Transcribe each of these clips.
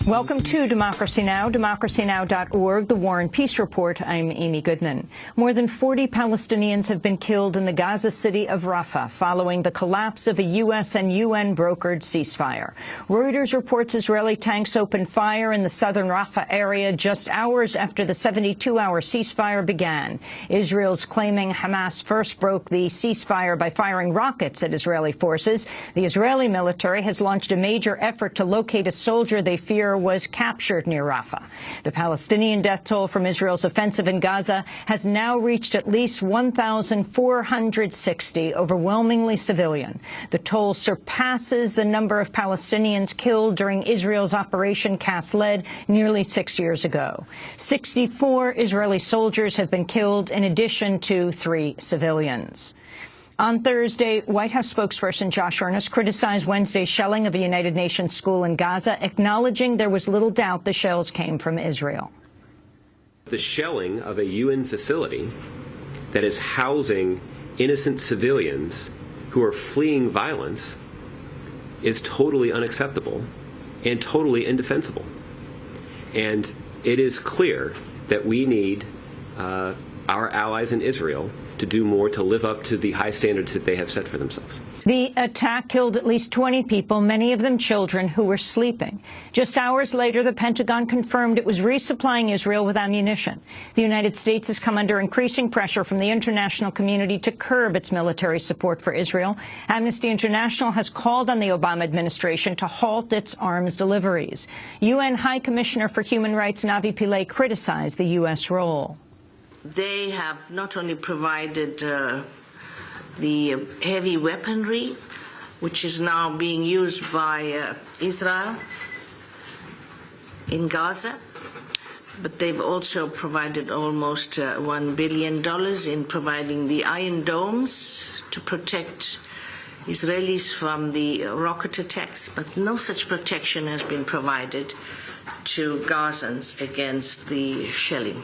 Welcome to Democracy Now!, democracynow.org, the War and Peace Report. I'm Amy Goodman. More than 40 Palestinians have been killed in the Gaza city of Rafah following the collapse of a U.S. and UN-brokered ceasefire. Reuters reports Israeli tanks opened fire in the southern Rafah area just hours after the 72-hour ceasefire began. Israel's claiming Hamas first broke the ceasefire by firing rockets at Israeli forces. The Israeli military has launched a major effort to locate a soldier they fear was captured near Rafah. The Palestinian death toll from Israel's offensive in Gaza has now reached at least 1,460, overwhelmingly civilian. The toll surpasses the number of Palestinians killed during Israel's Operation Cast Lead nearly 6 years ago. 64 Israeli soldiers have been killed, in addition to 3 civilians. On Thursday, White House spokesperson Josh Earnest criticized Wednesday's shelling of a United Nations school in Gaza, acknowledging there was little doubt the shells came from Israel. The shelling of a UN facility that is housing innocent civilians who are fleeing violence is totally unacceptable and totally indefensible. And it is clear that we need our allies in Israel to do more to live up to the high standards that they have set for themselves. The attack killed at least 20 people, many of them children, who were sleeping. Just hours later, the Pentagon confirmed it was resupplying Israel with ammunition. The United States has come under increasing pressure from the international community to curb its military support for Israel. Amnesty International has called on the Obama administration to halt its arms deliveries. UN High Commissioner for Human Rights Navi Pillay criticized the U.S. role. They have not only provided the heavy weaponry, which is now being used by Israel in Gaza, but they've also provided almost $1 billion in providing the iron domes to protect Israelis from the rocket attacks, but no such protection has been provided to Gazans against the shelling.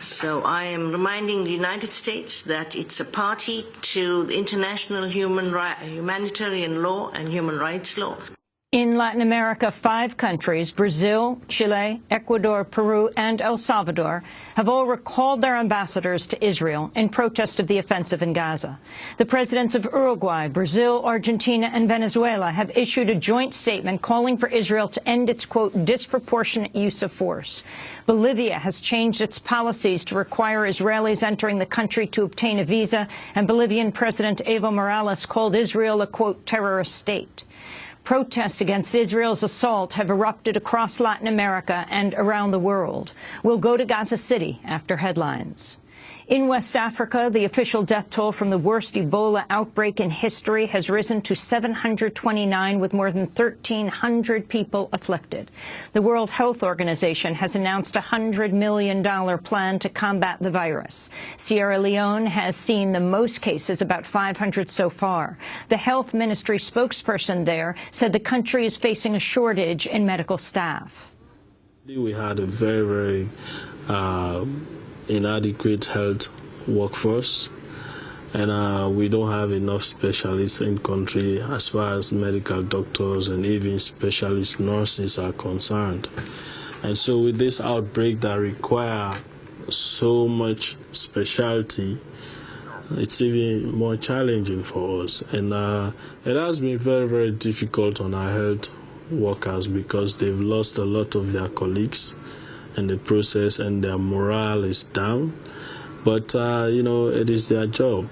So I am reminding the United States that it's a party to the international humanitarian law and human rights law. In Latin America, 5 countries, Brazil, Chile, Ecuador, Peru, and El Salvador, have all recalled their ambassadors to Israel in protest of the offensive in Gaza. The presidents of Uruguay, Brazil, Argentina, and Venezuela have issued a joint statement calling for Israel to end its, quote, disproportionate use of force. Bolivia has changed its policies to require Israelis entering the country to obtain a visa, and Bolivian President Evo Morales called Israel a, quote, terrorist state. Protests against Israel's assault have erupted across Latin America and around the world. We'll go to Gaza City after headlines. In West Africa, the official death toll from the worst Ebola outbreak in history has risen to 729, with more than 1,300 people afflicted. The World Health Organization has announced a $100 million plan to combat the virus. Sierra Leone has seen the most cases, about 500 so far. The health ministry spokesperson there said the country is facing a shortage in medical staff. We had a very inadequate health workforce, and we don't have enough specialists in country as far as medical doctors and even specialist nurses are concerned. And so with this outbreak that require so much specialty, it's even more challenging for us. And it has been very difficult on our health workers because they've lost a lot of their colleagues in the process, and their morale is down. But, you know, it is their job.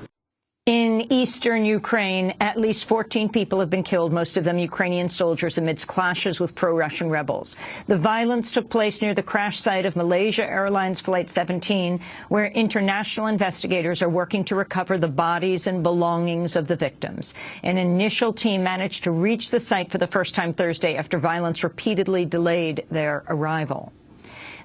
In eastern Ukraine, at least 14 people have been killed, most of them Ukrainian soldiers, amidst clashes with pro-Russian rebels. The violence took place near the crash site of Malaysia Airlines Flight 17, where international investigators are working to recover the bodies and belongings of the victims. An initial team managed to reach the site for the first time Thursday after violence repeatedly delayed their arrival.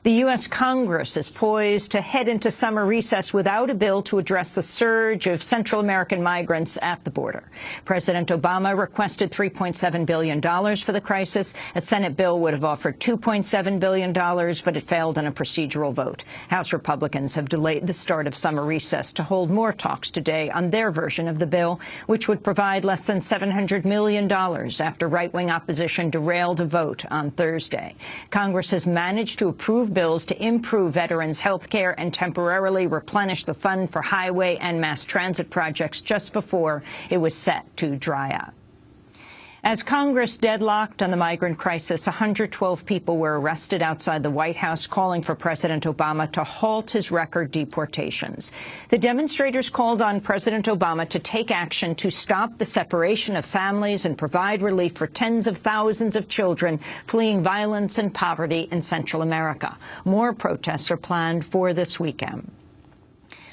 The U.S. Congress is poised to head into summer recess without a bill to address the surge of Central American migrants at the border. President Obama requested $3.7 billion for the crisis. A Senate bill would have offered $2.7 billion, but it failed in a procedural vote. House Republicans have delayed the start of summer recess to hold more talks today on their version of the bill, which would provide less than $700 million after right-wing opposition derailed a vote on Thursday. Congress has managed to approve bills to improve veterans' health care and temporarily replenish the fund for highway and mass transit projects just before it was set to dry out. As Congress deadlocked on the migrant crisis, 112 people were arrested outside the White House, calling for President Obama to halt his record deportations. The demonstrators called on President Obama to take action to stop the separation of families and provide relief for tens of thousands of children fleeing violence and poverty in Central America. More protests are planned for this weekend.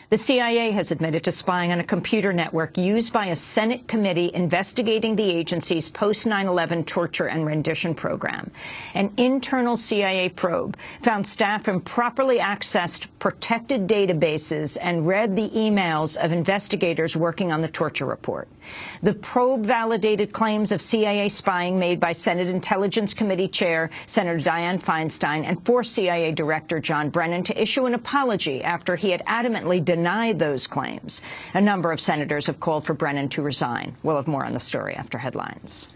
The CIA has admitted to spying on a computer network used by a Senate committee investigating the agency's post-9/11 torture and rendition program. An internal CIA probe found staff improperly accessed protected databases and read the emails of investigators working on the torture report. The probe validated claims of CIA spying made by Senate Intelligence Committee Chair Senator Dianne Feinstein and forced CIA Director John Brennan to issue an apology after he had adamantly denied those claims. A number of senators have called for Brennan to resign. We'll have more on the story after headlines.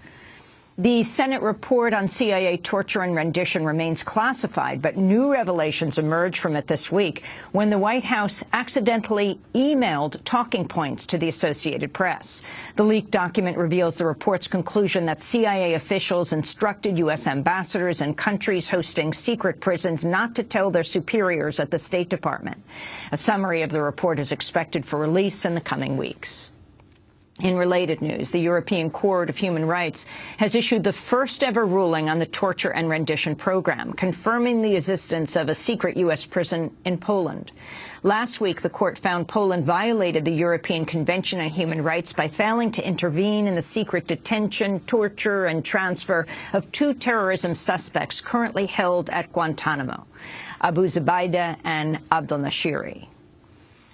The Senate report on CIA torture and rendition remains classified, but new revelations emerged from it this week when the White House accidentally emailed talking points to the Associated Press. The leaked document reveals the report's conclusion that CIA officials instructed U.S. ambassadors and countries hosting secret prisons not to tell their superiors at the State Department. A summary of the report is expected for release in the coming weeks. In related news, the European Court of Human Rights has issued the first-ever ruling on the torture and rendition program, confirming the existence of a secret U.S. prison in Poland. Last week, the court found Poland violated the European Convention on Human Rights by failing to intervene in the secret detention, torture, and transfer of two terrorism suspects currently held at Guantanamo, Abu Zubaydah and Abdel Nashiri.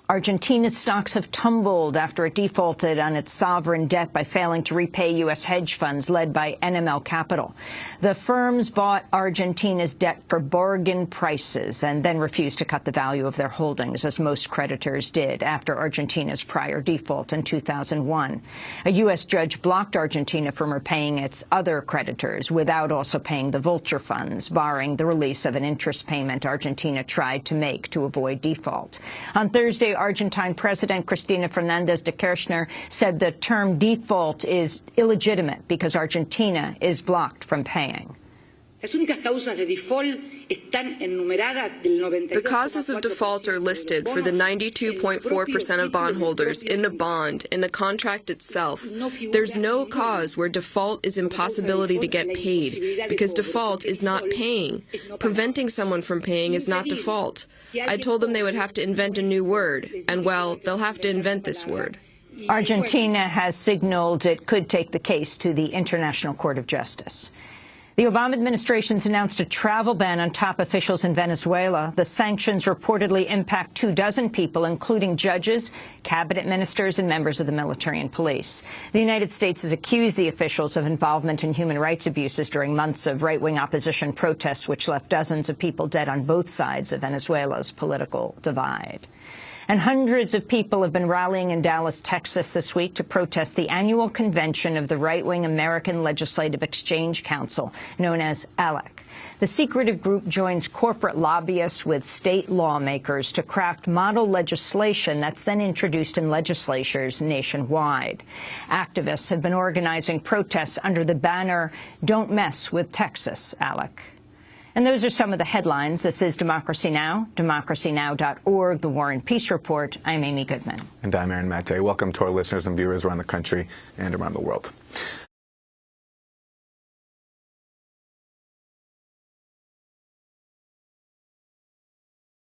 Argentina's stocks have tumbled after it defaulted on its sovereign debt by failing to repay U.S. hedge funds led by NML Capital. The firms bought Argentina's debt for bargain prices and then refused to cut the value of their holdings, as most creditors did after Argentina's prior default in 2001. A U.S. judge blocked Argentina from repaying its other creditors without also paying the vulture funds, barring the release of an interest payment Argentina tried to make to avoid default. On Thursday, Argentine President Cristina Fernández de Kirchner said the term default is illegitimate because Argentina is blocked from paying. The causes of default are listed for the 92.4% of bondholders in the bond, in the contract itself. There's no cause where default is impossibility to get paid, because default is not paying. Preventing someone from paying is not default. I told them they would have to invent a new word, and, well, they'll have to invent this word. Argentina has signaled it could take the case to the International Court of Justice. The Obama administration's announced a travel ban on top officials in Venezuela. The sanctions reportedly impact 24 people, including judges, cabinet ministers, and members of the military and police. The United States has accused the officials of involvement in human rights abuses during months of right-wing opposition protests, which left dozens of people dead on both sides of Venezuela's political divide. And hundreds of people have been rallying in Dallas, Texas this week to protest the annual convention of the right-wing American Legislative Exchange Council, known as ALEC. The secretive group joins corporate lobbyists with state lawmakers to craft model legislation that's then introduced in legislatures nationwide. Activists have been organizing protests under the banner, "Don't Mess with Texas, ALEC." And those are some of the headlines. This is Democracy Now!, democracynow.org, The War and Peace Report. I'm Amy Goodman. And I'm Aaron Maté. Welcome to our listeners and viewers around the country and around the world.